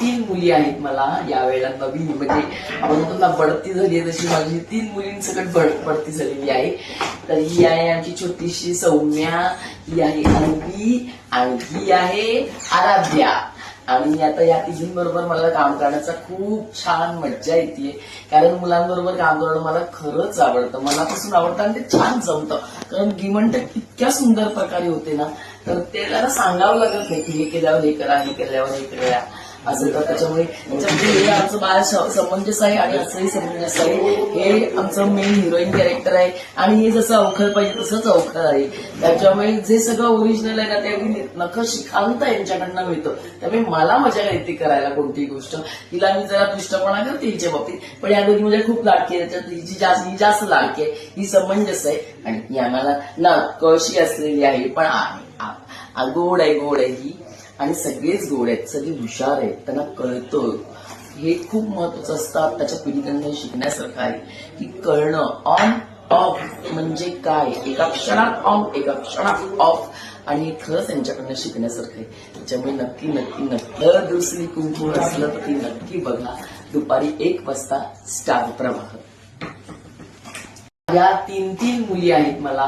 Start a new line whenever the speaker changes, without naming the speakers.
तीन मुली आहेत मला यावेळेला नवीन, म्हणजे आपण म्हणतो ना बढती झाली आहे तशी माझी 3 मुलींसकट बढती झालेली आहे. तर ही आहे आमची छोटीशी सौम्या, ही आहे अन्वी आणि ही आहे आराध्या. आणि आता या तिघींबरोबर मला काम करण्याचा खूप छान मज्जा येते, कारण मुलांबरोबर काम करणं मला खरंच आवडतं, मनापासून आवडतं आणि ते छान जमतं. कारण गिव्ह टेक इतक्या सुंदर प्रकारे होते ना, तर ते त्याला सांगावं लागत नाही की हे केल्यावर हे करा, हे केल्यावर हे करा असं. तर त्याच्यामुळे हे आमचं बाळ समंजस आहे आणि असंही समंजस आहे. हे आमचं मेन हिरोईन कॅरेक्टर आहे आणि हे जसं अवखळ पाहिजे तसंच अवखळ आहे. त्याच्यामुळे जे सगळं ओरिजिनल आहे ना ते अगदी नखं शिकांत यांच्याकडनं मिळतं. त्यामुळे मला मजा येते करायला कोणतीही गोष्ट. तिला मी जरा दुष्टपणा करते हिच्या बाबतीत, पण या दोघी म्हणजे खूप लाडकी आहे. त्याच्यात ही जास्त लाडकी आहे, ही समंजस आहे आणि ही आम्हाला ना कळशी असलेली आहे, पण आहे गोड आहे ही. आणि सगळेच गोड आहेत, सगळे हुशार आहेत, त्यांना कळतं. हे खूप महत्वाचं असतं आताच्या पिढीकडनं शिकण्यासारखं आहे की कळणं. ऑन ऑफ म्हणजे काय, एका क्षणात ऑन एका क्षणात ऑफ, आणि हे खरंच त्यांच्याकडनं शिकण्यासारखं आहे. त्याच्यामुळे नक्की दुसरी कुंकू असलं तर ती नक्की बघा. दुपारी 1 वाजता स्टार प्रवाह. या 3 मुली आहेत मला.